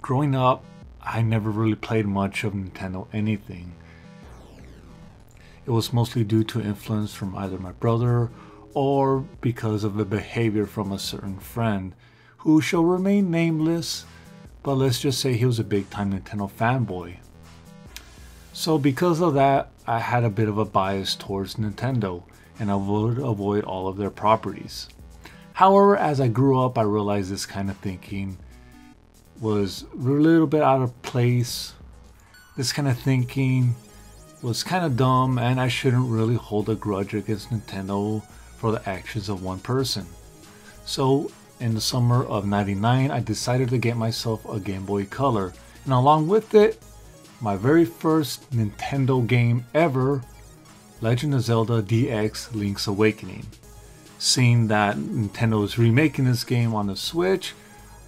Growing up, I never really played much of Nintendo anything. It was mostly due to influence from either my brother or because of the behavior from a certain friend who shall remain nameless, but let's just say he was a big time Nintendo fanboy. So because of that, I had a bit of a bias towards Nintendo and I would avoid all of their properties. However, as I grew up, I realized this kind of thinking was a little bit out of place. This kind of thinking was kind of dumb, and I shouldn't really hold a grudge against Nintendo for the actions of one person. So in the summer of '99, I decided to get myself a Game Boy Color, and along with it, my very first Nintendo game ever, Legend of Zelda DX Link's Awakening. Seeing that Nintendo is remaking this game on the Switch,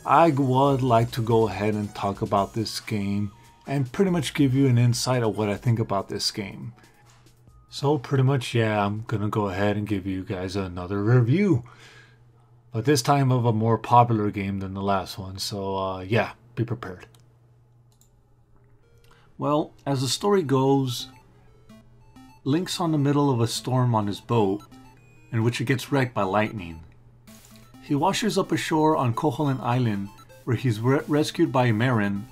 I would like to go ahead and talk about this game and pretty much give you an insight of what I think about this game. So pretty much, yeah, I'm gonna go ahead and give you guys another review, but this time of a more popular game than the last one, so yeah, be prepared. Well, as the story goes, Link's on the middle of a storm on his boat, in which it gets wrecked by lightning. He washes up ashore on Koholint Island, where he's rescued by Marin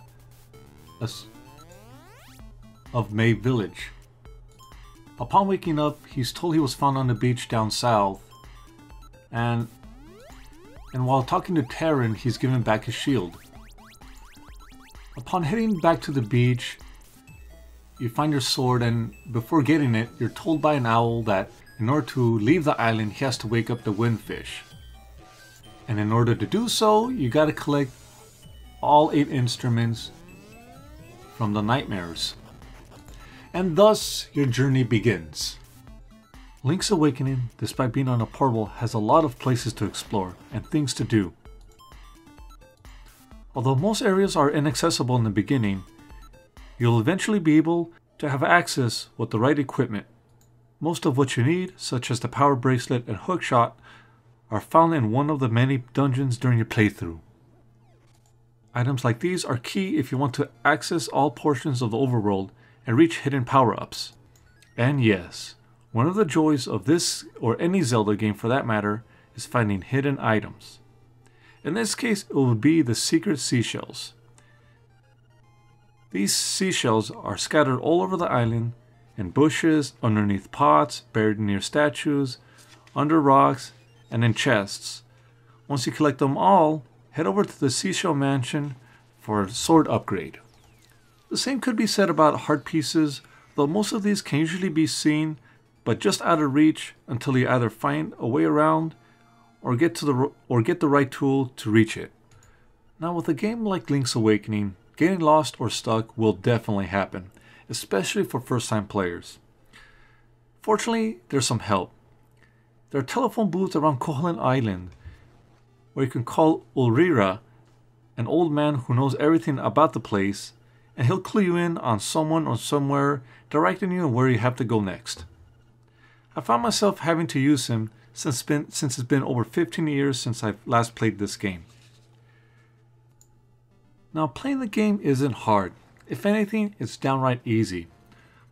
of May Village. Upon waking up, he's told he was found on the beach down south, and while talking to Terran, he's given back his shield. Upon heading back to the beach, you find your sword, and before getting it, you're told by an owl that in order to leave the island, he has to wake up the windfish. And in order to do so, you gotta collect all 8 instruments from the nightmares. And thus, your journey begins. Link's Awakening, despite being on a portal, has a lot of places to explore and things to do. Although most areas are inaccessible in the beginning, you'll eventually be able to have access with the right equipment. Most of what you need, such as the power bracelet and hookshot, are found in one of the many dungeons during your playthrough. Items like these are key if you want to access all portions of the overworld and reach hidden power-ups. And yes, one of the joys of this, or any Zelda game for that matter, is finding hidden items. In this case, it would be the secret seashells. These seashells are scattered all over the island, in bushes, underneath pots, buried near statues, under rocks, and in chests. Once you collect them all, head over to the Seashell Mansion for a sword upgrade. The same could be said about heart pieces, though most of these can usually be seen, but just out of reach until you either find a way around or get the right tool to reach it. Now with a game like Link's Awakening, getting lost or stuck will definitely happen, especially for first-time players. Fortunately, there's some help. There are telephone booths around Koholint Island where you can call Ulrira, an old man who knows everything about the place, and he'll clue you in on someone or somewhere, directing you on where you have to go next. I found myself having to use him since it's been over 15 years since I last played this game. Now, playing the game isn't hard. If anything, it's downright easy.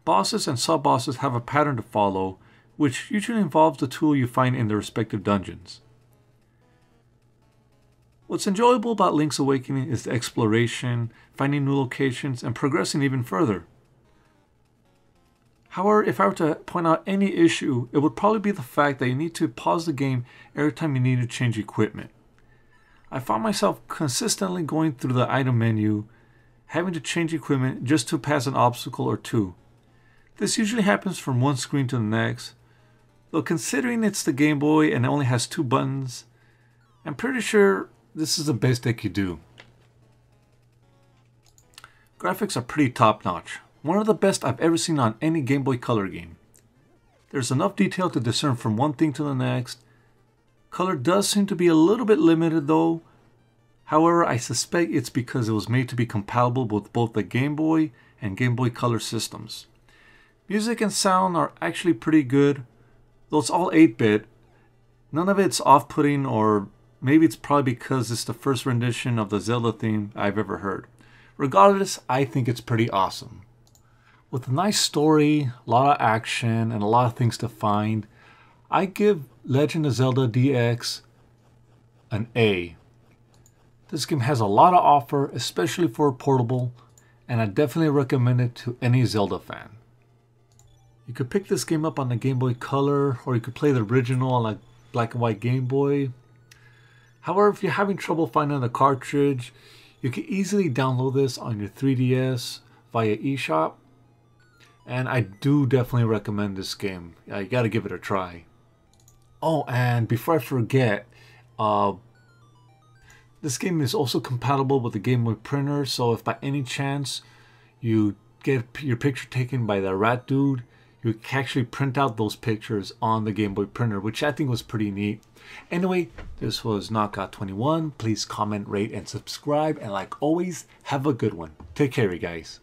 Bosses and sub-bosses have a pattern to follow, which usually involves the tool you find in the respective dungeons. What's enjoyable about Link's Awakening is the exploration, finding new locations, and progressing even further. However, if I were to point out any issue, it would probably be the fact that you need to pause the game every time you need to change equipment. I found myself consistently going through the item menu, having to change equipment just to pass an obstacle or two. This usually happens from one screen to the next, though considering it's the Game Boy and it only has 2 buttons, I'm pretty sure this is the best they could do. Graphics are pretty top-notch, one of the best I've ever seen on any Game Boy Color game. There's enough detail to discern from one thing to the next. Color does seem to be a little bit limited though. However, I suspect it's because it was made to be compatible with both the Game Boy and Game Boy Color systems. Music and sound are actually pretty good, though it's all 8-bit. None of it's off-putting or maybe it's probably because it's the first rendition of the Zelda theme I've ever heard. Regardless, I think it's pretty awesome. With a nice story, a lot of action, and a lot of things to find, I give Legend of Zelda DX an A. This game has a lot to offer, especially for a portable, and I definitely recommend it to any Zelda fan. You could pick this game up on the Game Boy Color, or you could play the original on a black and white Game Boy. However, if you're having trouble finding the cartridge, you can easily download this on your 3DS via eShop. And I do definitely recommend this game. You gotta give it a try. Oh, and before I forget, this game is also compatible with the Game Boy printer, so if by any chance you get your picture taken by the rat dude, you can actually print out those pictures on the Game Boy printer, which I think was pretty neat. Anyway, this was Knockout21. Please comment, rate, and subscribe. And like always, have a good one. Take care, you guys.